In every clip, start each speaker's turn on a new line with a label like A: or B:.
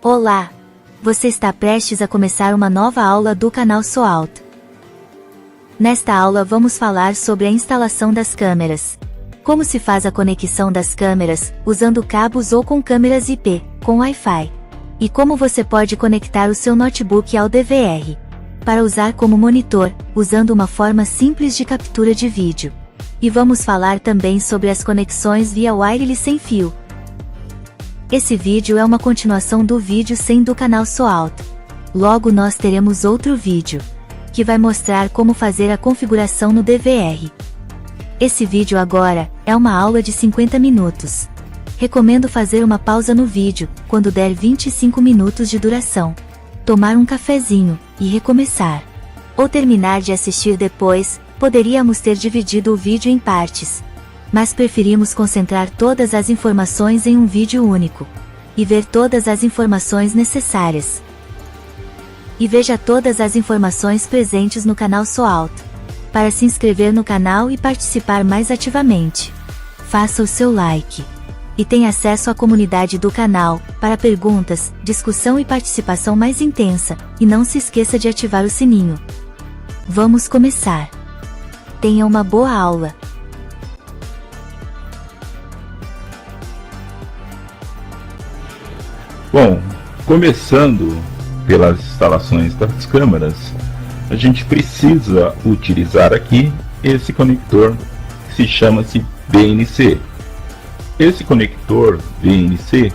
A: Olá! Você está prestes a começar uma nova aula do canal SOALT. Nesta aula vamos falar sobre a instalação das câmeras. Como se faz a conexão das câmeras, usando cabos ou com câmeras IP, com Wi-Fi. E como você pode conectar o seu notebook ao DVR. Para usar como monitor, usando uma forma simples de captura de vídeo. E vamos falar também sobre as conexões via wireless sem fio. Esse vídeo é uma continuação do vídeo 100 do canal SOALT. Logo nós teremos outro vídeo, que vai mostrar como fazer a configuração no DVR. Esse vídeo agora, é uma aula de 50 minutos. Recomendo fazer uma pausa no vídeo, quando der 25 minutos de duração. Tomar um cafezinho, e recomeçar. Ou terminar de assistir depois, poderíamos ter dividido o vídeo em partes. Mas preferimos concentrar todas as informações em um vídeo único. E ver todas as informações necessárias. E veja todas as informações presentes no canal SOALT. Para se inscrever no canal e participar mais ativamente. Faça o seu like. E tenha acesso à comunidade do canal, para perguntas, discussão e participação mais intensa, e não se esqueça de ativar o sininho. Vamos começar. Tenha uma boa aula.
B: Bom, começando pelas instalações das câmeras, a gente precisa utilizar aqui esse conector que chama-se BNC. Esse conector BNC,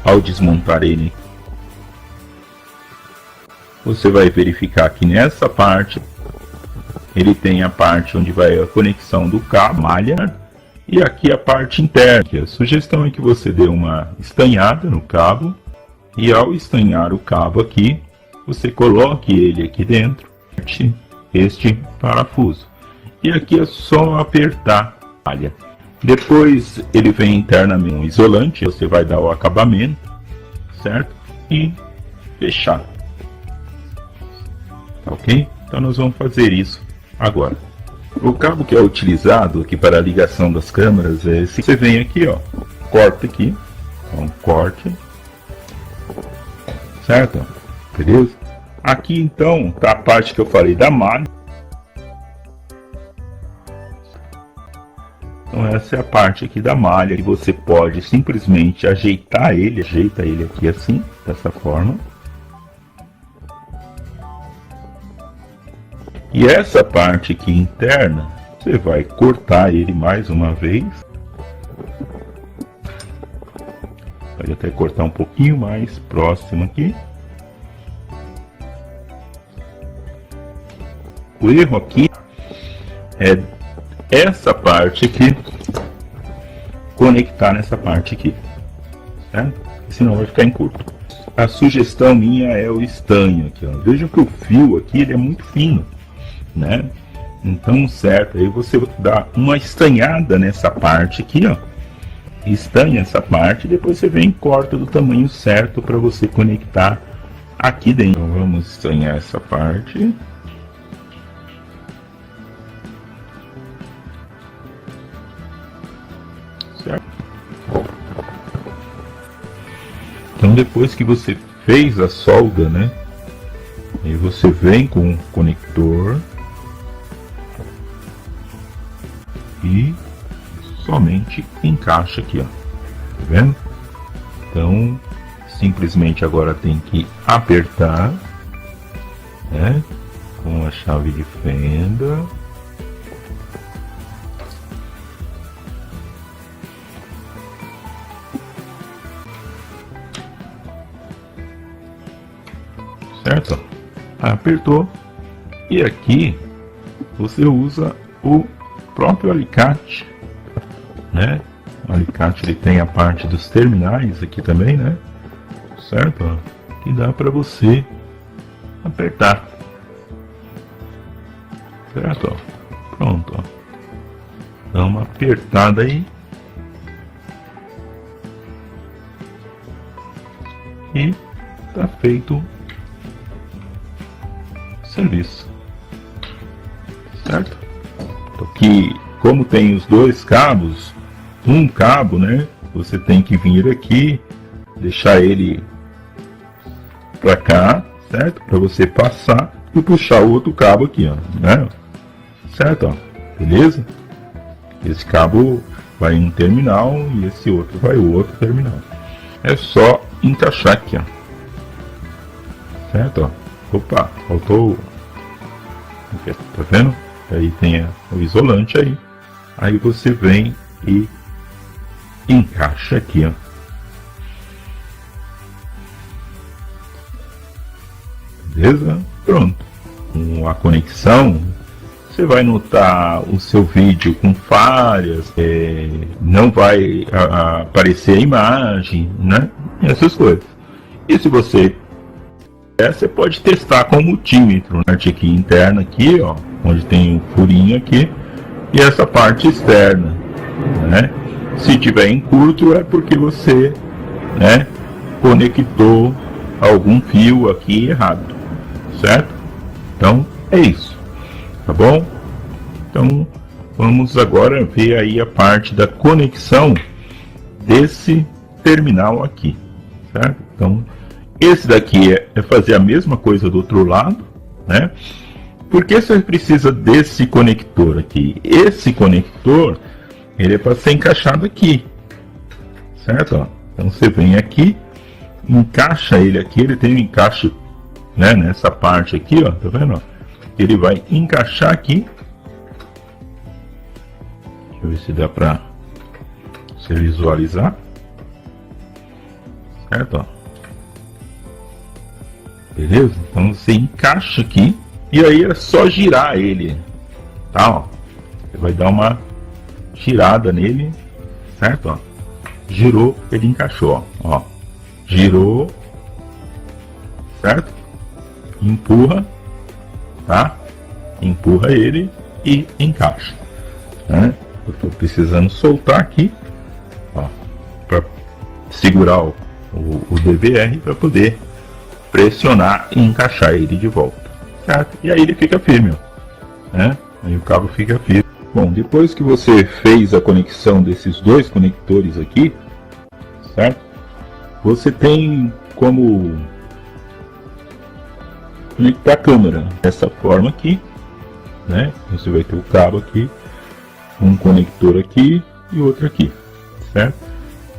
B: ao desmontar ele, você vai verificar que nessa parte ele tem a parte onde vai a conexão do cabo, malha, e aqui a parte interna. A sugestão é que você dê uma estanhada no cabo, e ao estanhar o cabo aqui, você coloque ele aqui dentro, este parafuso. E aqui é só apertar a malha. Depois ele vem internamente um isolante, você vai dar o acabamento, certo? E fechar. Ok? Então nós vamos fazer isso agora. O cabo que é utilizado aqui para a ligação das câmeras é esse. Você vem aqui, ó, corta aqui, então corte, certo? Beleza? Aqui então tá a parte que eu falei da malha. Então essa é a parte aqui da malha, que você pode simplesmente ajeitar ele, ajeita ele aqui assim, dessa forma. E essa parte aqui interna, você vai cortar ele mais uma vez. Pode até cortar um pouquinho mais próximo aqui. O erro aqui é essa parte aqui conectar nessa parte aqui, certo? Senão vai ficar em curto. A sugestão minha é o estanho aqui, ó. Veja que o fio aqui ele é muito fino, né? Então, certo, aí você dá uma estanhada nessa parte aqui, ó. Estanha essa parte e depois você vem e corta do tamanho certo para você conectar aqui dentro. Então, vamos estanhar essa parte. Certo? Então, depois que você fez a solda, né? Aí você vem com o conector e somente encaixa aqui, ó. Tá vendo? Então, simplesmente agora tem que apertar, né? Com a chave de fenda. Certo? Apertou. E aqui você usa o próprio alicate, né? O alicate ele tem a parte dos terminais aqui também, né? Certo? Que dá para você apertar. Certo? Pronto. Dá uma apertada aí. E tá feito o serviço. Certo? Aqui, como tem os dois cabos, um cabo, né? Você tem que vir aqui deixar ele para cá, certo? Para você passar e puxar o outro cabo aqui, ó, né? Certo, ó, beleza? Esse cabo vai em um terminal e esse outro vai o outro terminal. É só encaixar aqui, ó, certo, ó. Opa, faltou, tá vendo? Aí tem o isolante aí. Aí você vem e encaixa aqui, ó. Beleza? Pronto. Com a conexão, você vai notar o seu vídeo com falhas, não vai aparecer a imagem, né? Essas coisas. E se você quer, você pode testar com o multímetro, né? Aqui interna aqui, ó, onde tem um furinho aqui, e essa parte externa, né? Se tiver em curto é porque você, né, conectou algum fio aqui errado, certo? Então é isso, tá bom? Então vamos agora ver aí a parte da conexão desse terminal aqui, certo? Então esse daqui é fazer a mesma coisa do outro lado, né? Por que você precisa desse conector aqui? Esse conector, ele é para ser encaixado aqui, certo? Ó, então você vem aqui, encaixa ele aqui, ele tem um encaixe, né, nessa parte aqui, ó, tá vendo? Ó? Ele vai encaixar aqui. Deixa eu ver se dá para você visualizar, certo? Ó. Beleza? Então você encaixa aqui e aí é só girar ele, tá? Ó. Você vai dar uma girada nele, certo? Ó. Girou, ele encaixou, ó. Girou, certo? Empurra, tá? Empurra ele e encaixa, né? Eu tô precisando soltar aqui, ó, para segurar o DVR para poder pressionar e encaixar ele de volta, certo? E aí ele fica firme, ó, né? Aí o cabo fica firme. Bom, depois que você fez a conexão desses dois conectores aqui, certo? Você tem como conectar a câmera dessa forma aqui, né? Você vai ter o cabo aqui, um conector aqui e outro aqui, certo?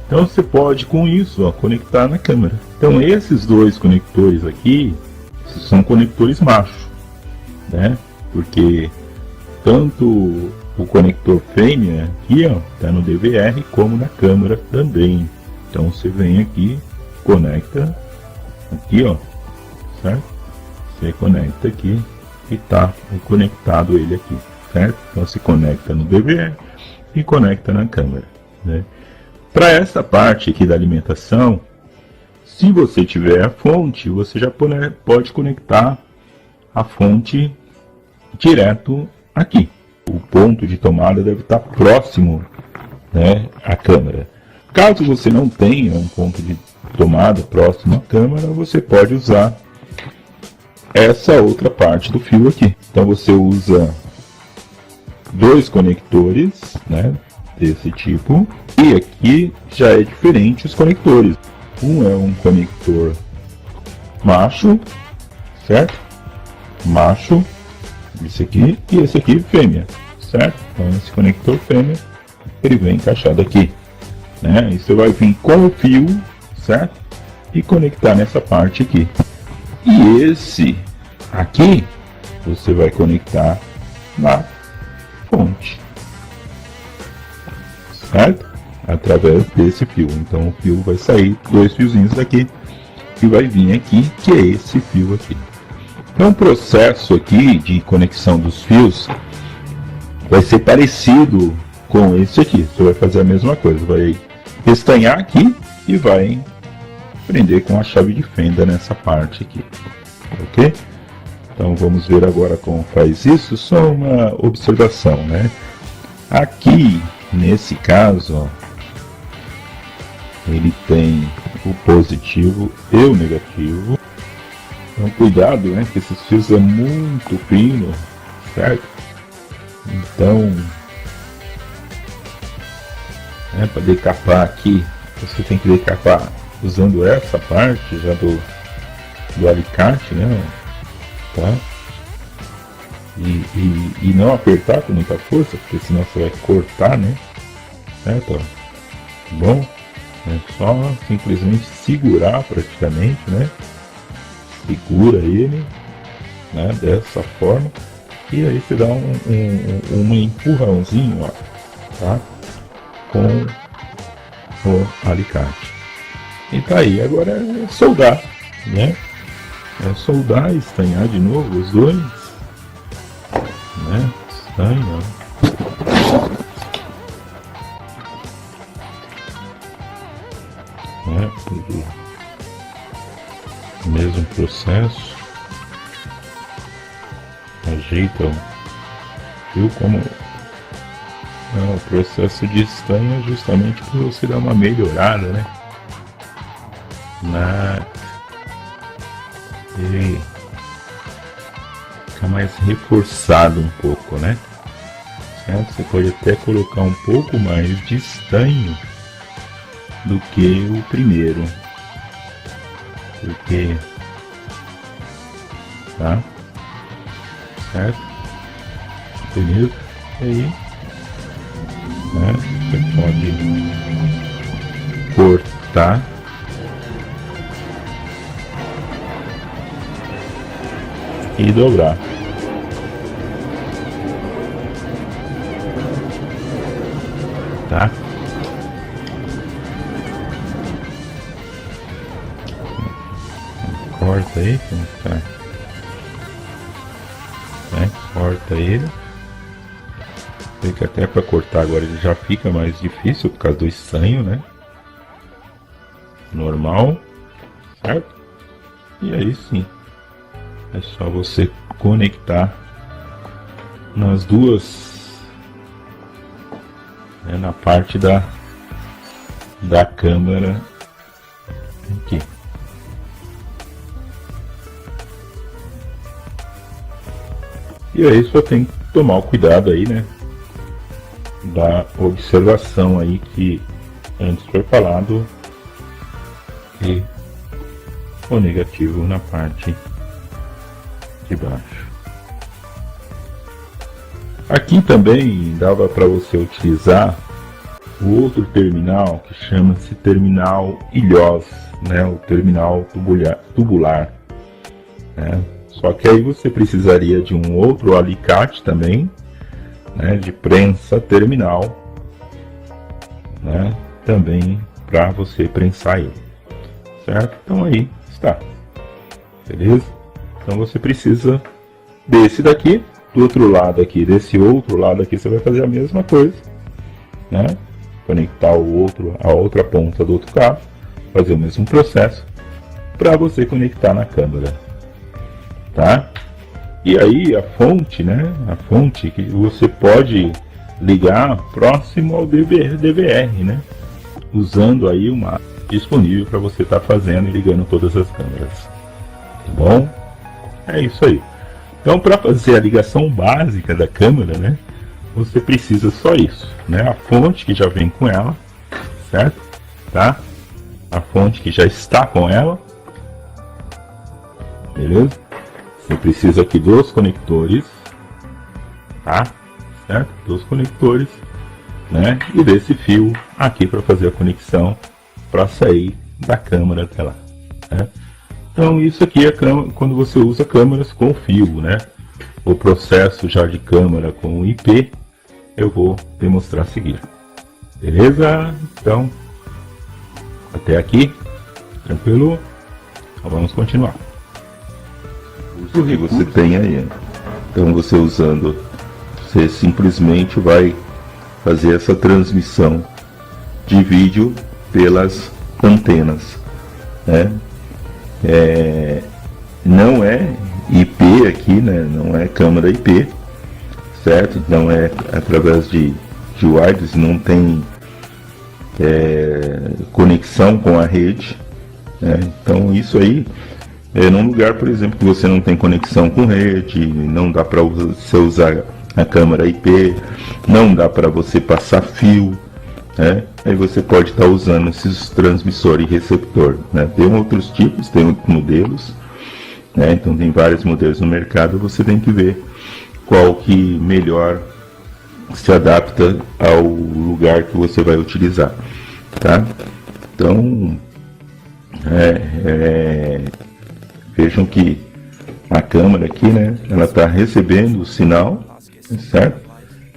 B: Então você pode com isso, ó, conectar na câmera. Então esses dois conectores aqui são conectores macho, né? Porque tanto o conector fêmea aqui, ó, tá no DVR como na câmera também. Então você vem aqui, conecta aqui, ó, certo? Você conecta aqui e tá conectado ele aqui, certo? Então se conecta no DVR e conecta na câmera, né? Para essa parte aqui da alimentação, se você tiver a fonte, você já pode conectar a fonte direto aqui. O ponto de tomada deve estar próximo, né, à câmera. Caso você não tenha um ponto de tomada próximo à câmera, você pode usar essa outra parte do fio aqui. Então você usa dois conectores, né, desse tipo, e aqui já é diferente os conectores. Um é um conector macho, certo? Macho, esse aqui, e esse aqui fêmea, certo? Então esse conector fêmea, ele vem encaixado aqui, né? E você vai vir com o fio, certo? E conectar nessa parte aqui. E esse aqui, você vai conectar na fonte, certo? Através desse fio. Então o fio vai sair, dois fiozinhos daqui, e vai vir aqui, que é esse fio aqui. Então o processo aqui de conexão dos fios vai ser parecido com esse aqui. Você vai fazer a mesma coisa, vai estanhar aqui e vai prender com a chave de fenda nessa parte aqui, ok? Então vamos ver agora como faz isso. Só uma observação, né? Aqui nesse caso, ó, ele tem o positivo e o negativo. Então cuidado, né, que esses fios é muito fino, certo? Então, para decapar aqui, você tem que decapar usando essa parte já do alicate, né? Tá? E não apertar com muita força, porque senão você vai cortar, né? Certo? Ó. Bom, é só simplesmente segurar praticamente, né? Segura ele, né? Dessa forma, e aí você dá um empurrãozinho, ó, tá? Com o alicate. E tá aí, agora é soldar, né? É soldar e estanhar de novo os dois, né? Estanha. Né? O mesmo processo. Ajeita, viu como o processo de estanho é justamente para você dar uma melhorada, né? Ele fica mais reforçado um pouco, né? Certo? Você pode até colocar um pouco mais de estanho do que o primeiro, porque tá certo, beleza? E aí, né? Você pode cortar e dobrar. Tá? Corta aí, como tá? Né? Corta ele. Sei que até para cortar agora ele já fica mais difícil por causa do estanho, né? Normal, certo? E aí sim, é só você conectar nas duas, né, na parte da câmera aqui. E aí só tem que tomar o cuidado aí, né, da observação aí que antes foi falado, e o negativo na parte de baixo. Aqui também dava para você utilizar o outro terminal que chama-se terminal ilhós, né, o terminal tubular, né? Só que aí você precisaria de um outro alicate também, né, de prensa terminal, né, também para você prensar ele, certo? Então aí está, beleza? Então você precisa desse daqui, do outro lado aqui, desse outro lado aqui você vai fazer a mesma coisa, né? Conectar a outra ponta do outro cabo, fazer o mesmo processo para você conectar na câmera, tá? E aí a fonte, né? A fonte que você pode ligar próximo ao DVR, né? Usando aí uma disponível para você estar fazendo e ligando todas as câmeras, tá bom? É isso aí. Então, para fazer a ligação básica da câmera, né, você precisa só isso, né? A fonte que já vem com ela, certo? Tá? A fonte que já está com ela, beleza? Você precisa aqui dos conectores, tá? Certo? Dos conectores, né? E desse fio aqui para fazer a conexão para sair da câmera até lá, né? Então isso aqui é quando você usa câmeras com fio, né? O processo já de câmera com IP eu vou demonstrar a seguir. Beleza? Então, até aqui, tranquilo? Então vamos continuar. O que você tem aí? Então você usando, você simplesmente vai fazer essa transmissão de vídeo pelas antenas, né? Não é IP aqui, né? Não é câmera IP, certo? Não é através de wireless, não tem conexão com a rede, né? Então isso aí num lugar, por exemplo, que você não tem conexão com rede, não dá para você usar a câmera IP, não dá para você passar fio, né? aí você pode estar usando esses transmissor e receptor, né? Tem outros tipos, tem outros modelos, né? Então tem vários modelos no mercado, você tem que ver qual que melhor se adapta ao lugar que você vai utilizar, tá? Então, vejam que a câmera aqui, né, ela está recebendo o sinal, certo?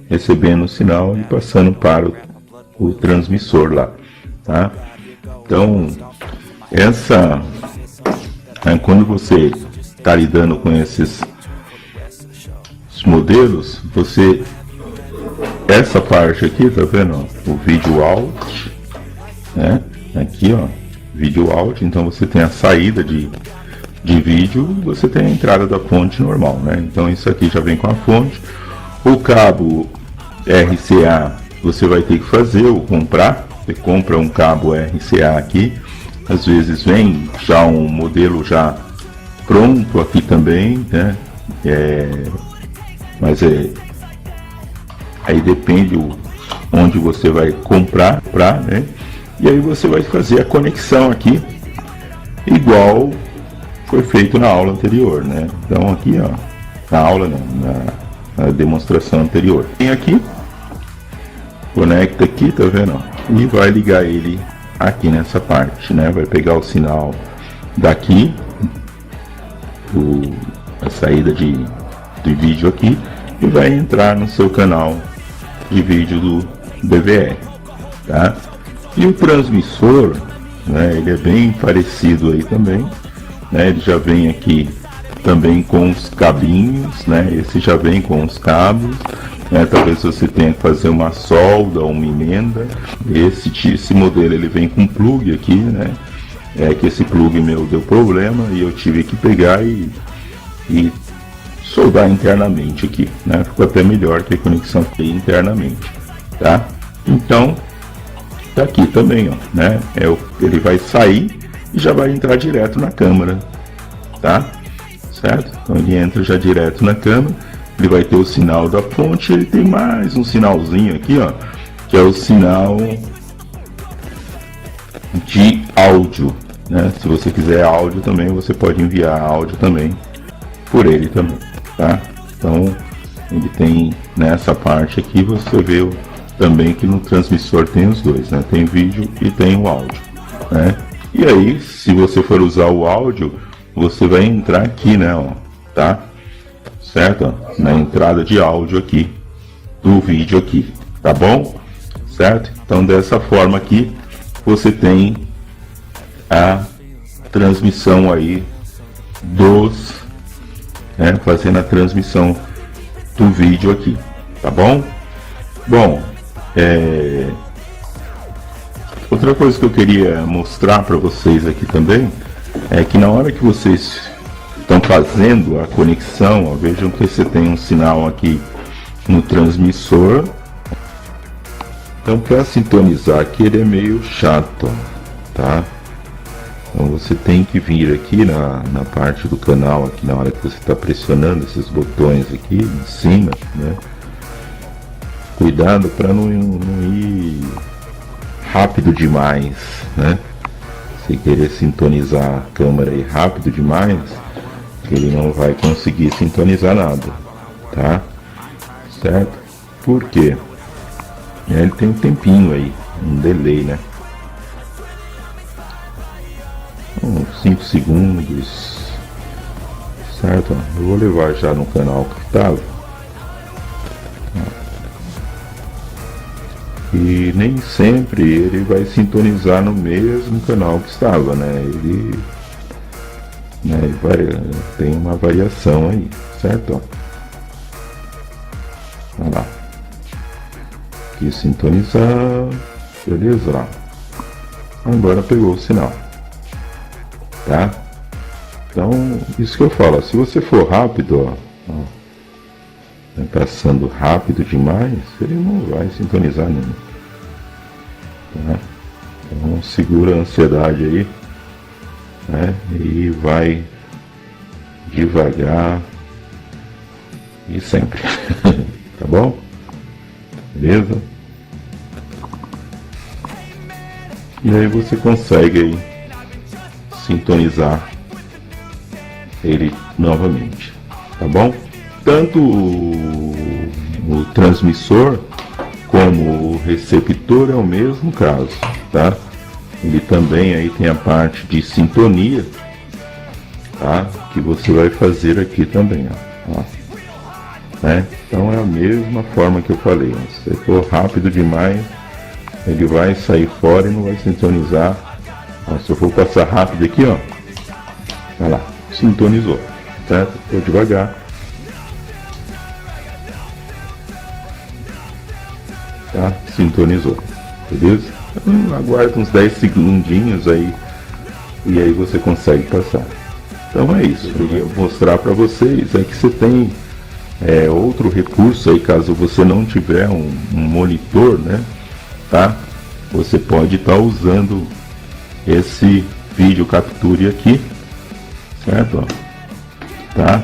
B: Recebendo o sinal e passando para o transmissor lá, tá? Então, quando você está lidando com esses modelos, essa parte aqui, tá vendo? O vídeo out, né? Aqui, ó, vídeo out. Então você tem a saída de vídeo e você tem a entrada da fonte normal, né? Então isso aqui já vem com a fonte. O cabo RCA você vai ter que fazer ou comprar. Você compra um cabo RCA aqui. Às vezes vem já um modelo já pronto aqui também, né? Mas aí depende onde você vai comprar, né? E aí você vai fazer a conexão aqui, igual foi feito na aula anterior, né? Então aqui, ó, na aula não, na demonstração anterior. Tem aqui, conecta aqui, tá vendo? E vai ligar ele aqui nessa parte, né? Vai pegar o sinal daqui, a saída de vídeo aqui, e vai entrar no seu canal de vídeo do DVR, tá? E o transmissor, né, ele é bem parecido aí também, né? Ele já vem aqui também com os cabinhos, né? Esse já vem com os cabos, né? Talvez você tenha que fazer uma solda ou uma emenda. Esse modelo ele vem com plug aqui, né? Que esse plug meu deu problema e eu tive que pegar e soldar internamente aqui, né? Ficou até melhor que a conexão aqui internamente, tá? Então tá aqui também, ó, né? Ele vai sair e já vai entrar direto na câmera, tá? Certo? Então ele entra já direto na câmera. Ele vai ter o sinal da fonte. Ele tem mais um sinalzinho aqui, ó, que é o sinal de áudio, né? Se você quiser áudio também, você pode enviar áudio também por ele também, tá? Então ele tem nessa parte aqui, você vê também que no transmissor tem os dois, né? Tem vídeo e tem o áudio, né? E aí, se você for usar o áudio, você vai entrar aqui, né? Ó, tá? Certo? Ó, na entrada de áudio aqui do vídeo aqui, tá bom? Certo? Então dessa forma aqui você tem a transmissão aí fazendo a transmissão do vídeo aqui, tá bom? Bom, outra coisa que eu queria mostrar para vocês aqui também é que na hora que vocês estão fazendo a conexão, ó, vejam que você tem um sinal aqui no transmissor. Então para sintonizar aqui ele é meio chato, tá? Então você tem que vir aqui na parte do canal, aqui na hora que você está pressionando esses botões aqui em cima, né? Cuidado para não ir rápido demais, né? Se querer sintonizar a câmera aí rápido demais, ele não vai conseguir sintonizar nada, tá? Certo? Por quê? Ele tem um tempinho aí, um delay, né? Uns 5 segundos, certo? Eu vou levar já no canal que estava. E nem sempre ele vai sintonizar no mesmo canal que estava, né? Ele tem uma variação aí, certo? Olha lá. Aqui sintonizar, beleza lá. Agora pegou o sinal, tá? Então, isso que eu falo, se você for rápido, ó, passando rápido demais, ele não vai sintonizar não, tá? Então segura a ansiedade aí, né? E vai devagar e sempre, tá bom? Beleza? E aí você consegue aí sintonizar ele novamente, tá bom? Tanto o transmissor como o receptor é o mesmo caso, tá? Ele também aí tem a parte de sintonia, tá? Que você vai fazer aqui também, ó. Né? Então é a mesma forma que eu falei, ó. Se for rápido demais, ele vai sair fora e não vai sintonizar. Ó, se eu for passar rápido aqui, ó, olha lá, sintonizou, certo? Vou devagar. Tá? Sintonizou, beleza? Então, aguarda uns 10 segundinhos aí e aí você consegue passar. Então é isso, eu ia mostrar para vocês é que você tem outro recurso aí, caso você não tiver um monitor, né? Tá? Você pode estar usando esse vídeo capture aqui, certo? Ó, tá?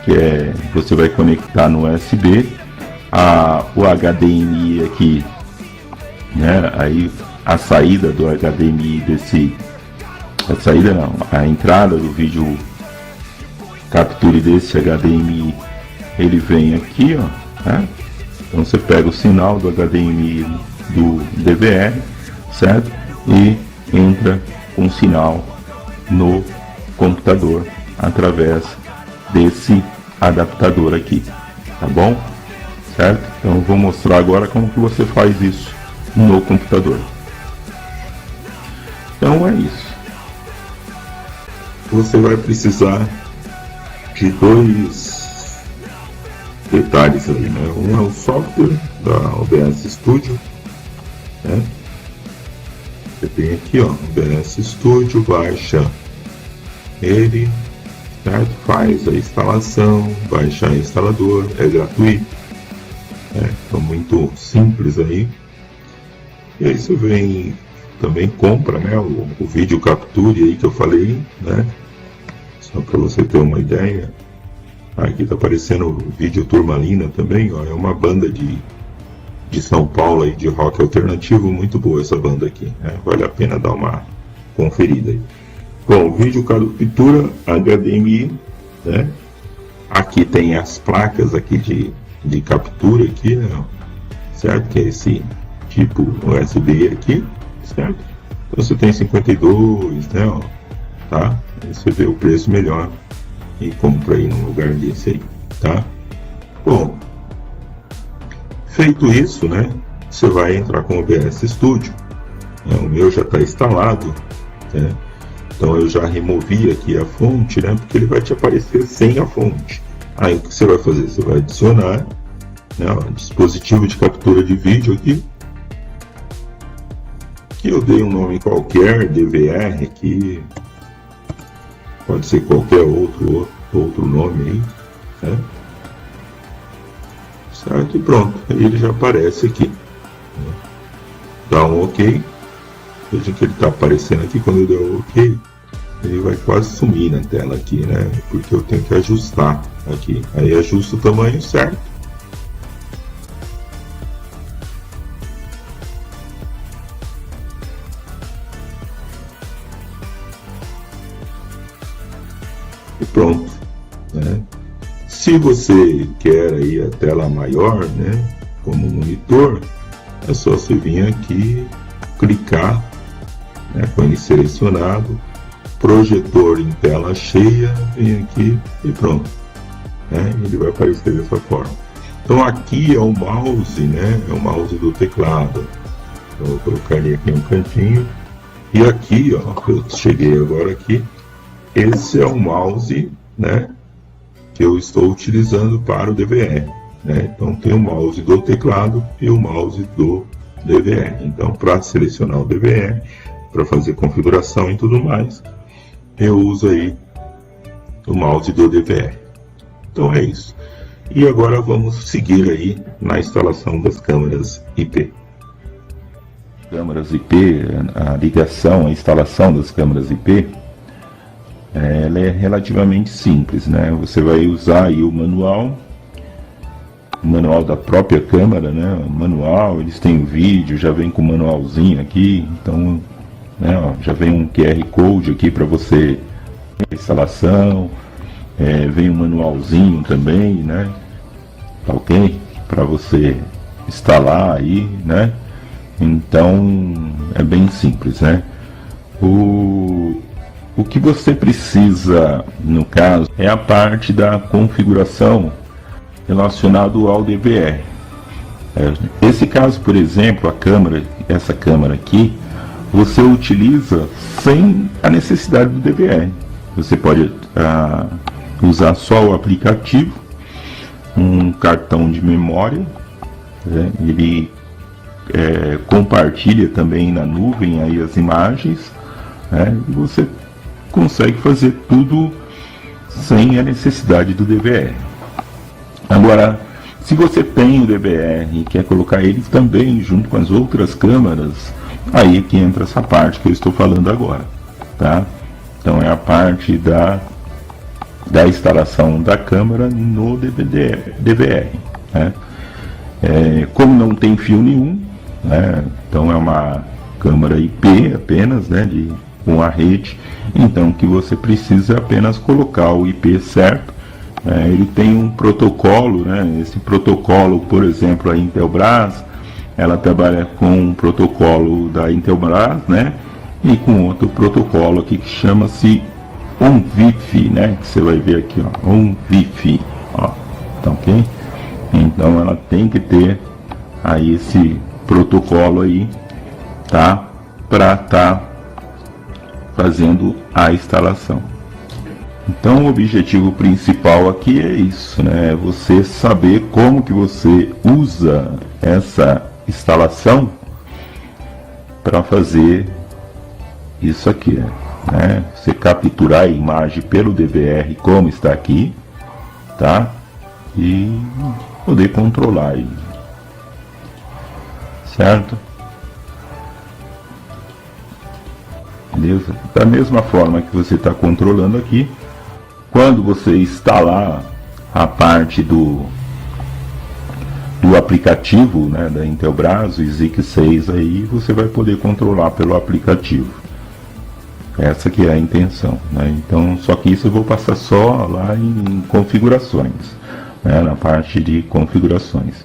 B: Que você vai conectar no USB. O HDMI aqui, né? Aí a saída do HDMI a entrada do vídeo capture desse HDMI, ele vem aqui, ó, né? Então você pega o sinal do HDMI do DVR, certo? E entra com sinal no computador através desse adaptador aqui, tá bom? Certo? Então eu vou mostrar agora como que você faz isso no computador. Então é isso. Você vai precisar de dois detalhes aí, né? Um é o software da OBS Studio, né? Você tem aqui, ó, OBS Studio, baixa ele, certo? Faz a instalação, baixa o instalador, é gratuito. Então muito simples aí. E aí você vem, também compra, né, o vídeo capture aí que eu falei, né? Só para você ter uma ideia. Aqui tá aparecendo o vídeo Turmalina também, ó, é uma banda de São Paulo aí, de rock alternativo, muito boa essa banda aqui, né? Vale a pena dar uma conferida aí. Bom, vídeo captura HDMI, né? Aqui tem as placas aqui de captura aqui, né? Certo? Que é esse tipo USB aqui, certo? Então você tem 52, né? Ó, tá? Aí você vê o preço melhor e compra aí num lugar desse aí, tá? Bom, feito isso, né? Você vai entrar com o OBS Studio. O meu já está instalado, né? Então eu já removi aqui a fonte, né? Porque ele vai te aparecer sem a fonte. Aí o que você vai fazer? Você vai adicionar, né, dispositivo de captura de vídeo aqui, que eu dei um nome qualquer, DVR aqui, pode ser qualquer outro nome aí, né? Certo? E pronto, aí ele já aparece aqui, né? Dá um OK, veja que ele está aparecendo aqui. Quando eu der o OK, ele vai quase sumir na tela aqui, né? Porque eu tenho que ajustar aqui. Aí ajusta o tamanho certo. E pronto, né? Se você quer aí a tela maior, né, como monitor, é só você vir aqui, clicar, né, com ele selecionado, projetor em tela cheia, vem aqui e pronto, né? Ele vai aparecer dessa forma. Então aqui é o mouse, né? É o mouse do teclado. Então, eu vou colocar ele aqui no cantinho. E aqui, ó, eu cheguei agora aqui. Esse é o mouse, né, que eu estou utilizando para o DVR, né? Então tem o mouse do teclado e o mouse do DVR. Então para selecionar o DVR, para fazer configuração e tudo mais, eu uso aí o mouse do DVR. Então é isso. E agora vamos seguir aí na instalação das câmeras IP. Câmeras IP, a ligação, a instalação das câmeras IP, ela é relativamente simples, né? Você vai usar aí o manual manual da própria câmera, né? O manual, eles têm o vídeo, já vem com o manualzinho aqui, então, né, ó, já vem um QR Code aqui para você instalação, vem um manualzinho também, né? Tá ok? Para você instalar aí, né? Então é bem simples, né? O que você precisa, no caso, é a parte da configuração relacionado ao DVR. Esse caso, por exemplo, a câmera, essa câmera aqui, você utiliza sem a necessidade do DVR. Você pode usar só o aplicativo, um cartão de memória, né? Ele compartilha também na nuvem aí as imagens, né? E você consegue fazer tudo sem a necessidade do DVR. Agora, se você tem o DVR e quer colocar ele também junto com as outras câmeras, aí que entra essa parte que eu estou falando agora, tá? Então é a parte da instalação da câmera no DVR, né? Como não tem fio nenhum, né? Então é uma câmera IP apenas, né? Com a rede, então o que você precisa é apenas colocar o IP certo. Ele tem um protocolo, né? Esse protocolo, por exemplo, a Intelbras, ela trabalha com um protocolo da Intelbras, né? E com outro protocolo aqui que chama-se OnVIF, né? Que você vai ver aqui, ó, OnVIF, ó, tá ok? Então ela tem que ter aí esse protocolo aí, tá? Para tá fazendo a instalação. Então o objetivo principal aqui é isso, né? Você saber como que você usa essa instalação para fazer isso aqui, né? Você capturar a imagem pelo DVR como está aqui, tá? E poder controlar aí, certo? Beleza? Da mesma forma que você está controlando aqui, quando você instalar a parte do aplicativo, né, da Intelbras, o ZIC 6 aí, você vai poder controlar pelo aplicativo. Essa que é a intenção, né? Então, só que isso eu vou passar só lá em configurações, né, na parte de configurações.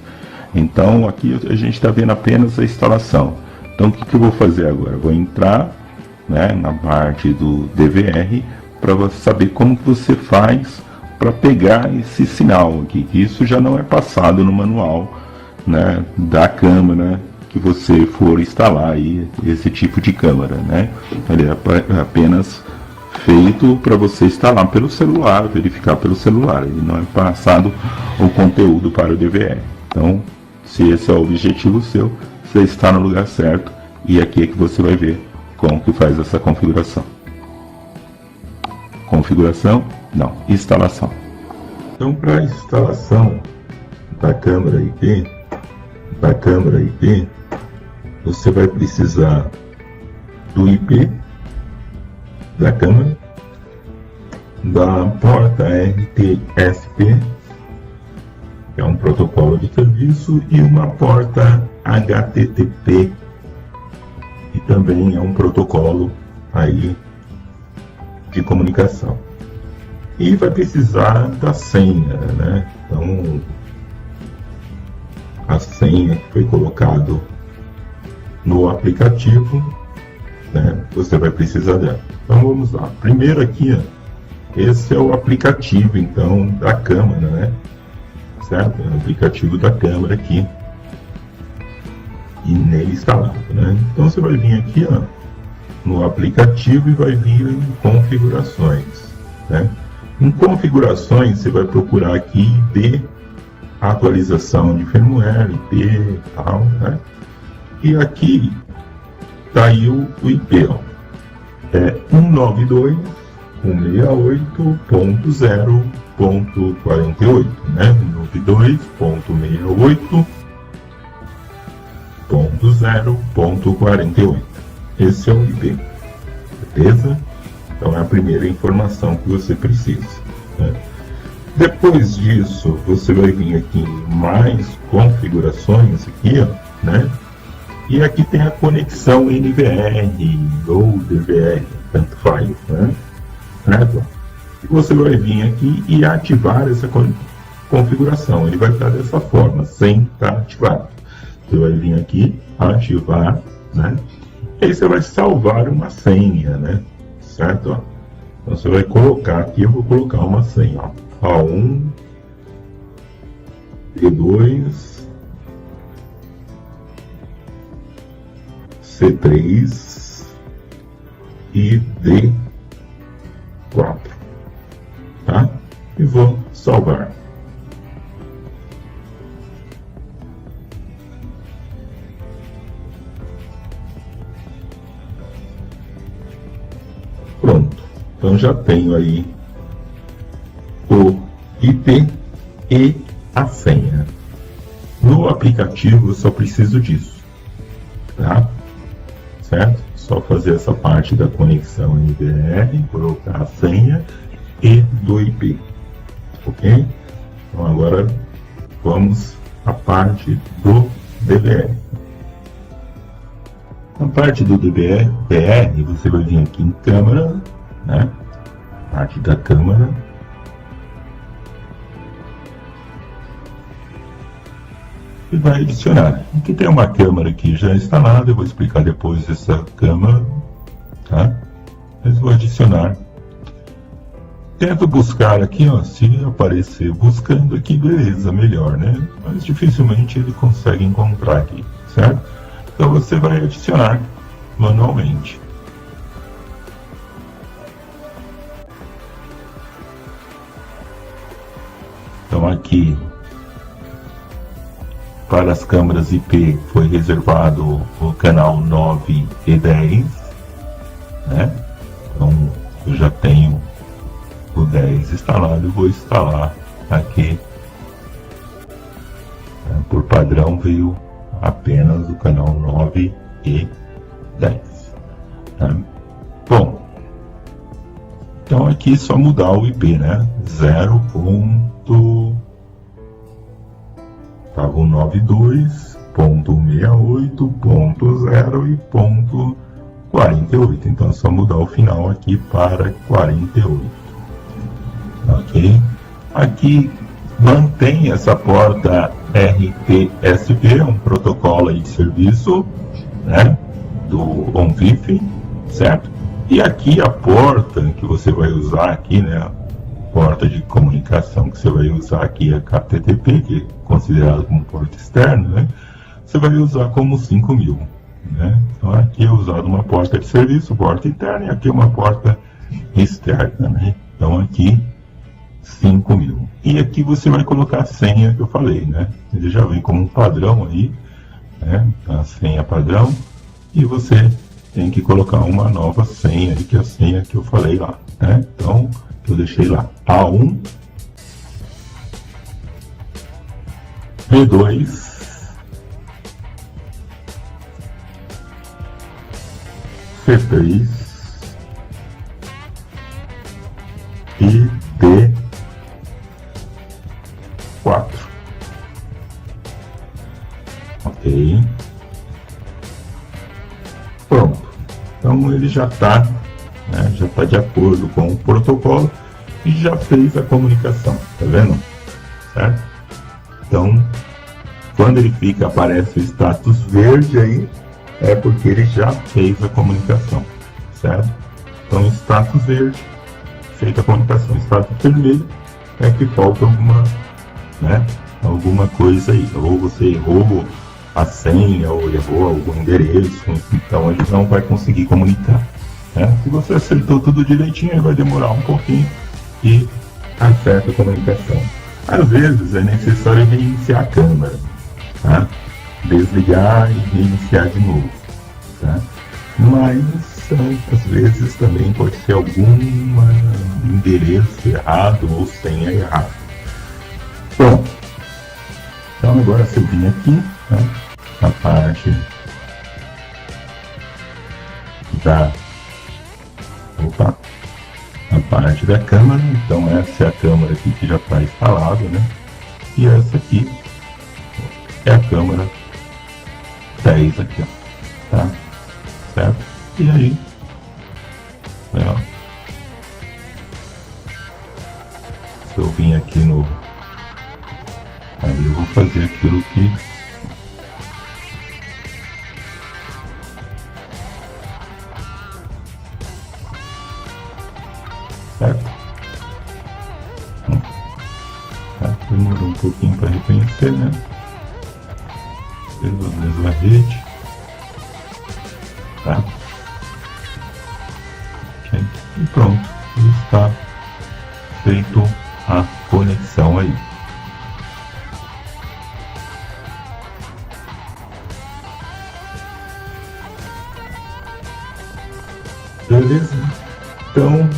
B: Então aqui a gente está vendo apenas a instalação. Então o que eu vou fazer agora? Eu vou entrar, né, na parte do DVR para você saber como que você faz para pegar esse sinal aqui. Isso já não é passado no manual, né, da câmera que você for instalar aí, esse tipo de câmera, né? Ele é apenas feito para você instalar pelo celular, verificar pelo celular. Ele não é passado o conteúdo para o DVR. Então, se esse é o objetivo seu, você está no lugar certo, e aqui é que você vai ver como que faz essa configuração. Configuração? Não, instalação. Então, para a instalação da câmera IP, você vai precisar do IP da câmera, da porta RTSP, que é um protocolo de serviço, e uma porta HTTP, que também é um protocolo aí de comunicação. E vai precisar da senha, né? Então, a senha que foi colocado no aplicativo, né? Você vai precisar dela. Então vamos lá. Primeiro aqui, ó, esse é o aplicativo então da câmera, né? Certo? É o aplicativo da câmera aqui e nele instalado, né? Então você vai vir aqui, ó, no aplicativo e vai vir em configurações, né? Em configurações você vai procurar aqui IP, atualização de firmware, IP e tal, né? E aqui tá aí o IP, ó, é 192.168.0.48, né? 192.168.0.48. Esse é o IP, beleza? Então é a primeira informação que você precisa, né? Depois disso, você vai vir aqui em mais configurações aqui, ó, né? E aqui tem a conexão NVR ou DVR, tanto faz, né? Certo? E você vai vir aqui e ativar essa configuração. Ele vai estar dessa forma, sem estar ativado. Você vai vir aqui, ativar, né? E aí você vai salvar uma senha, né? Certo? Ó. Então você vai colocar aqui, eu vou colocar uma senha, ó. A1, D2, C3 e D4, tá? E vou salvar. Pronto. Então já tenho aí o IP e a senha. No aplicativo eu só preciso disso, tá? Certo? Só fazer essa parte da conexão NVR, colocar a senha e do IP, ok? Então agora vamos à parte do DVR. Na parte do DVR, você vai vir aqui em câmera, né? Parte da câmera. E vai adicionar. Aqui tem uma câmera aqui já instalada, eu vou explicar depois essa câmera, tá? Mas vou adicionar. Tento buscar aqui, ó, se aparecer buscando aqui, beleza, melhor, né? Mas dificilmente ele consegue encontrar aqui, certo? Então você vai adicionar manualmente. Então aqui para as câmeras IP foi reservado o canal 9 e 10, né? Então eu já tenho o 10 instalado, eu vou instalar aqui. Por padrão veio apenas o canal 9 e 10. Tá? Bom, então aqui é só mudar o IP, né? 0.92.68.0 e ponto 48. Então é só mudar o final aqui para 48. Ok? Aqui mantém essa porta RTSP, um protocolo aí de serviço, né, do OnVIF, certo? E aqui a porta que você vai usar aqui, né, a porta de comunicação que você vai usar aqui é KTTP, que é considerado como porta externa, né? Você vai usar como 5000, né? Então aqui é usado uma porta de serviço, porta interna, e aqui é uma porta externa, né? Então aqui 5000. E aqui você vai colocar a senha que eu falei, né? Ele já vem como um padrão aí, né? A senha padrão, e você tem que colocar uma nova senha, que é a senha que eu falei lá, né? Então, eu deixei lá A1, B2, C3 e D4. Ok. Pronto. Então ele já está, né, já está de acordo com o protocolo e já fez a comunicação. Tá vendo? Certo? Então, quando ele fica, aparece o status verde aí, é porque ele já fez a comunicação, certo? Então, status verde, feita a comunicação. Status vermelho é que falta alguma, né, alguma coisa aí. Ou você errou a senha, ou errou algum endereço, então ele não vai conseguir comunicar, né? Se você acertou tudo direitinho, ele vai demorar um pouquinho e acerta a comunicação. Às vezes é necessário reiniciar a câmera, tá? Desligar e reiniciar de novo, tá? Mas às vezes também pode ser algum endereço errado ou senha errada. Bom, então agora se eu vim aqui, né, na parte da parte da câmera. Então essa é a câmera aqui que já está instalada, né? E essa aqui é a câmera 10 aqui, ó, tá? Certo? E aí, ó, se eu vim aqui no... Aí eu vou fazer aquilo que... Certo? Tá, demorou um pouquinho para reconhecer, né? Pelo a rede. Tá? Ok. E pronto. Está feito a conexão aí. Beleza? Então,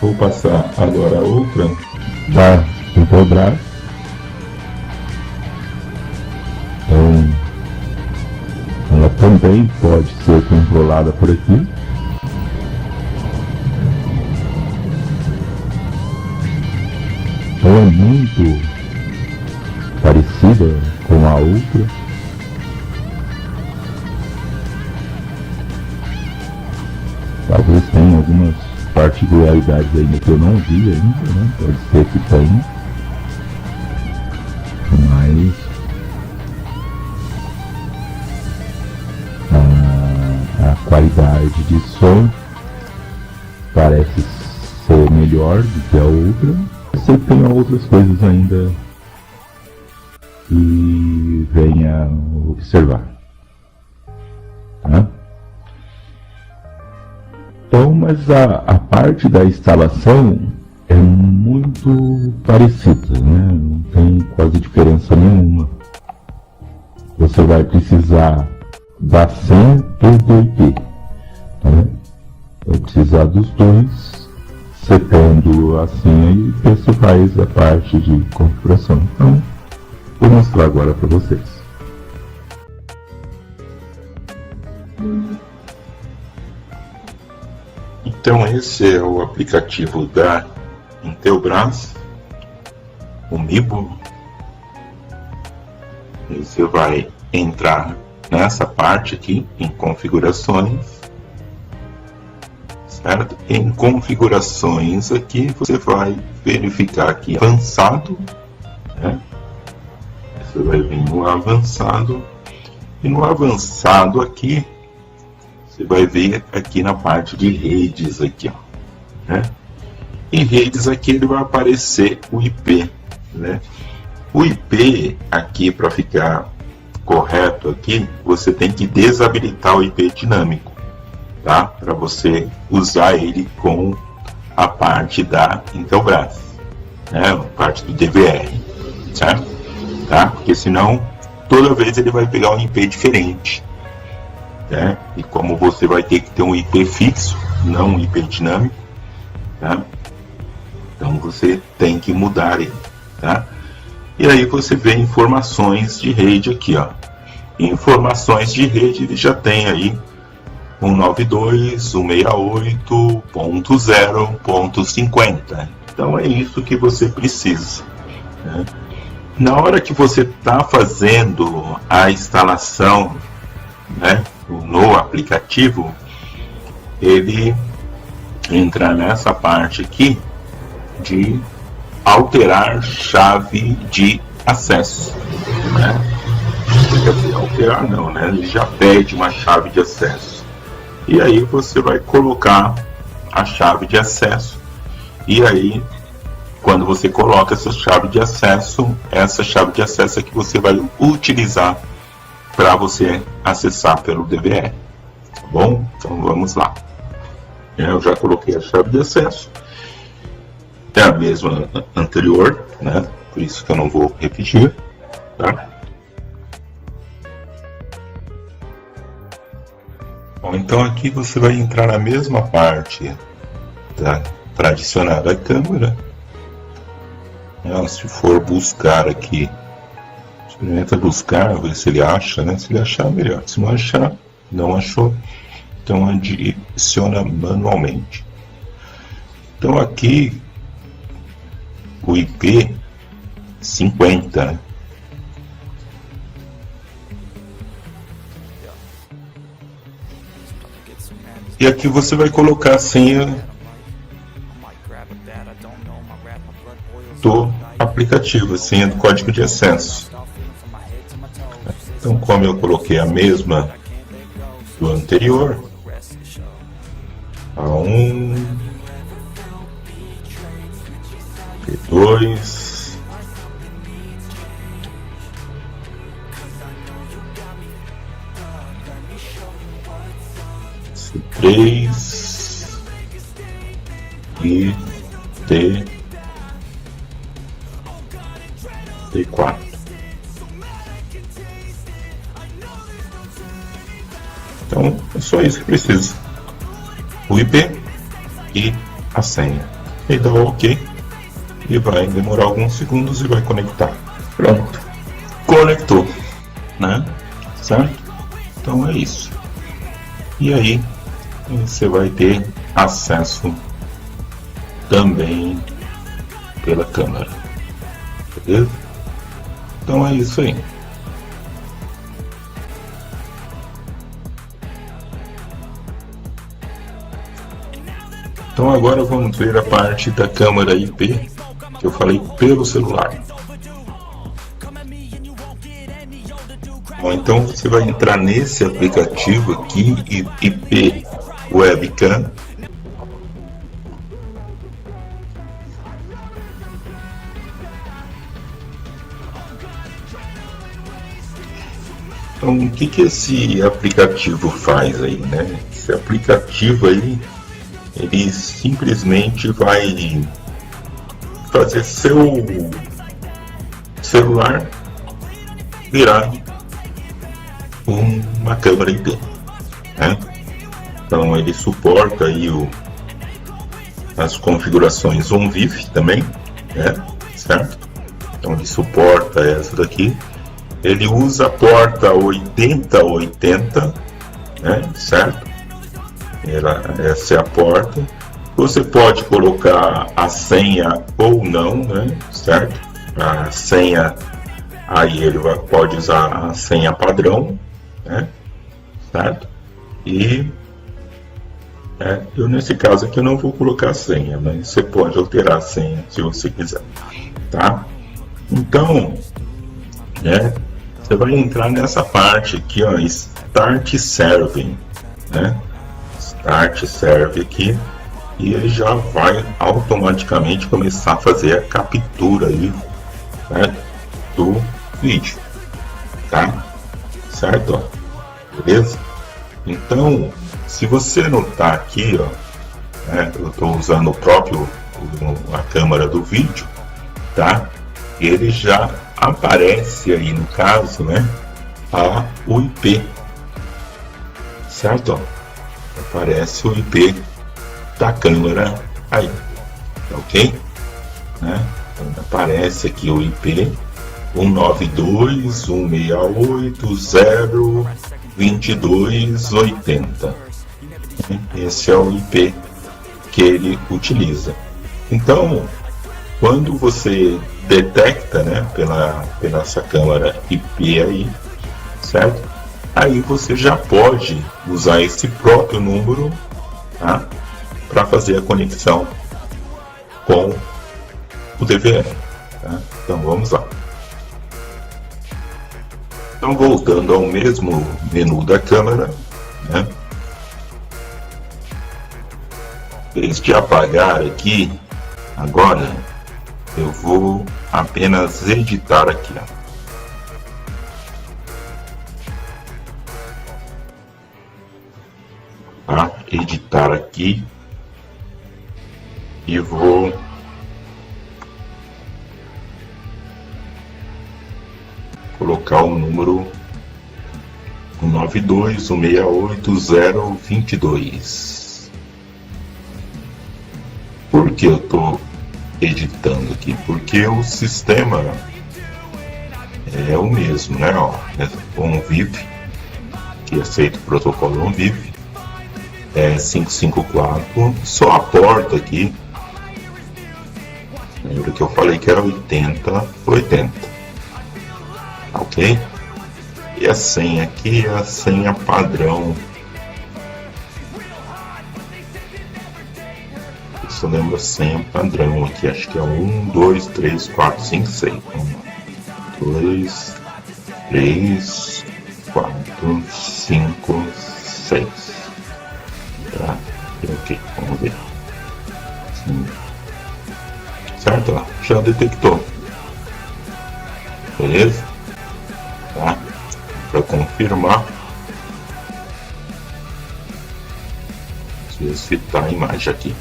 B: vou passar agora a outra da Intelbras. Então, ela também pode ser controlada por aqui. Ela é muito parecida com a outra. Talvez tenha algumas particularidades ainda que eu não vi ainda, né? Pode ser que tenha. Mas a qualidade de som parece ser melhor do que a outra. Eu sei que tem outras coisas ainda que venha observar. Tá? Então, mas a parte da instalação é muito parecida, né? Não tem quase diferença nenhuma. Você vai precisar da senha e do IP. Né? Vai precisar dos dois, setando a senha e IP, você faz a parte de configuração. Então, vou mostrar agora para vocês. Então esse é o aplicativo da Intelbras, o Mibo. Você vai entrar nessa parte aqui, em configurações, certo? Em configurações aqui, você vai verificar aqui avançado, né? Você vai vir no avançado, e no avançado aqui, você vai ver aqui na parte de redes aqui, ó, né? Em redes aqui ele vai aparecer o IP, né? O IP aqui, para ficar correto aqui, você tem que desabilitar o IP dinâmico, tá? Para você usar ele com a parte da Intelbras, né? A parte do DVR, certo? Tá? Porque senão toda vez ele vai pegar um IP diferente. Né? E como você vai ter que ter um IP fixo, não um IP dinâmico, tá? Então você tem que mudar ele, tá? E aí você vê informações de rede aqui, ó. Informações de rede, ele já tem aí 192.168.0.50. Então é isso que você precisa, né? Na hora que você está fazendo a instalação, né, no aplicativo, ele entra nessa parte aqui de alterar chave de acesso, né? Quer dizer, alterar não, né? Ele já pede uma chave de acesso. E aí você vai colocar a chave de acesso. E aí, quando você coloca essa chave de acesso é que você vai utilizar para você acessar pelo DVR, tá bom? Então vamos lá. Eu já coloquei a chave de acesso, é a mesma anterior, né? Por isso que eu não vou repetir, tá? Bom, então aqui você vai entrar na mesma parte, tá? Para adicionar a câmera. Se for buscar aqui, experimenta buscar, ver se ele acha, né? Se ele achar, melhor. Se não achar, não achou, Então adiciona manualmente. Então aqui o IP 50, né? E aqui você vai colocar a senha do aplicativo, a senha do código de acesso. Então, como eu coloquei a mesma do anterior, A1, P2, C3 e T4. Então é só isso que precisa: o IP e a senha. E dá o OK e vai demorar alguns segundos e vai conectar. Pronto, conectou, né? Certo? Então é isso. E aí você vai ter acesso também pela câmera, beleza? Então é isso aí. Então agora vamos ver a parte da câmera IP que eu falei pelo celular. Bom, então você vai entrar nesse aplicativo aqui, IP Webcam. Então o que esse aplicativo faz aí, né? Esse aplicativo aí, ele simplesmente vai fazer seu celular virar uma câmera IP, né? Então ele suporta aí as configurações OnVIF também, né? Certo? Então ele suporta essa daqui. Ele usa a porta 8080, né? Certo? Essa é a porta. Você pode colocar a senha ou não, né? Certo? A senha, aí ele pode usar a senha padrão, né? Certo? E eu nesse caso aqui eu não vou colocar a senha, mas você pode alterar a senha se você quiser, tá? Então, né? Você vai entrar nessa parte aqui, ó, Start Serving, né? Start Serve aqui, e ele já vai automaticamente começar a fazer a captura aí, né, do vídeo, tá? Certo? Ó. Beleza? Então, se você notar aqui, ó, né, eu estou usando a câmera do vídeo, tá? Ele já aparece aí no caso, né, o IP, certo? Ó. Aparece o IP da câmera aí, ok? Né? Então, aparece aqui o IP 192.168.0.22.80. Esse é o IP que ele utiliza. Então, quando você detecta, né, pela essa câmera IP aí, certo? Aí você já pode usar esse próprio número, tá, para fazer a conexão com o DVR, tá? Então vamos lá. Então, voltando ao mesmo menu da câmera, né? Em vez de apagar aqui, agora eu vou apenas editar aqui, ó. Tá? Editar aqui e vou colocar o número 192.168.0.22. Por que eu estou editando aqui? Porque o sistema é o mesmo, né? Ó, OnVIF, que aceita o protocolo OnVIF, 554, só a porta aqui. Lembra que eu falei que era 80 por 80, ok? E a senha aqui é a senha padrão. Isso lembra a senha padrão aqui, acho que é 1, 2, 3, 4, 5, 6. 1, 2, 3, 4, 5, 6. Tá? Ok, vamos ver. Certo? Ó, já detectou. Beleza? Tá? Para confirmar, preciso citar a imagem aqui.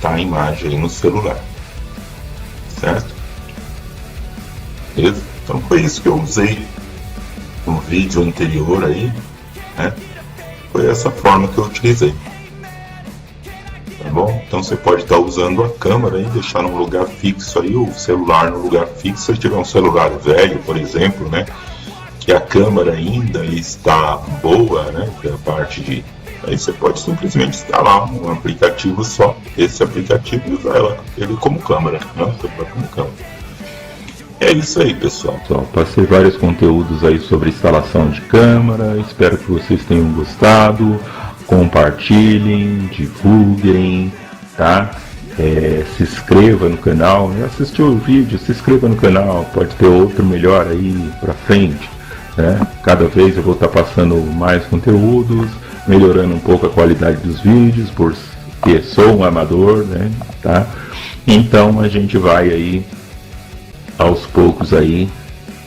B: Tá a imagem aí no celular. Certo? Beleza? Então foi isso que eu usei no vídeo anterior aí, né? Foi essa forma que eu utilizei. Tá bom? Então você pode estar usando a câmera e deixar num lugar fixo aí, o celular no lugar fixo. Se tiver um celular velho, por exemplo, né, que a câmera ainda está boa, né, que é a parte de... Aí você pode simplesmente instalar um aplicativo só, esse aplicativo, e usar ele como câmera, né, como câmera. É isso aí, pessoal. Passei vários conteúdos aí sobre instalação de câmera. Espero que vocês tenham gostado. Compartilhem, divulguem, tá? Se inscreva no canal. Assistiu o vídeo, se inscreva no canal. Pode ter outro melhor aí pra frente, né? Cada vez eu vou estar passando mais conteúdos, melhorando um pouco a qualidade dos vídeos, porque sou um amador, né? Tá? Então a gente vai aí aos poucos aí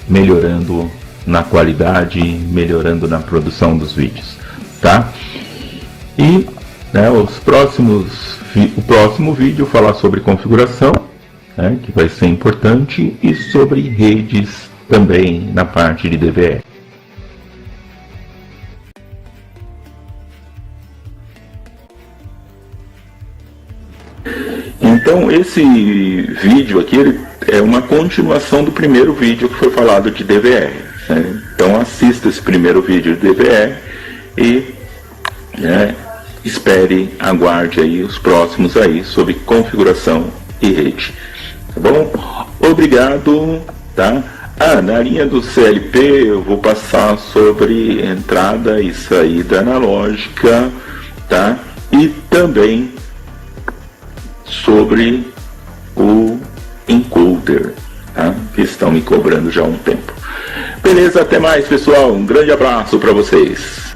B: melhorando na qualidade, melhorando na produção dos vídeos, tá? E né, o próximo vídeo falar sobre configuração, né, que vai ser importante, e sobre redes também na parte de DVR. Então esse vídeo aqui ele é uma continuação do primeiro vídeo que foi falado de DVR, né? Então assista esse primeiro vídeo de DVR e né, espere, aguarde aí os próximos aí sobre configuração e rede, tá bom? Obrigado, tá? Na linha do CLP eu vou passar sobre entrada e saída analógica, tá? E também sobre o encoder, tá? Que estão me cobrando já há um tempo. Beleza, até mais, pessoal. Um grande abraço para vocês.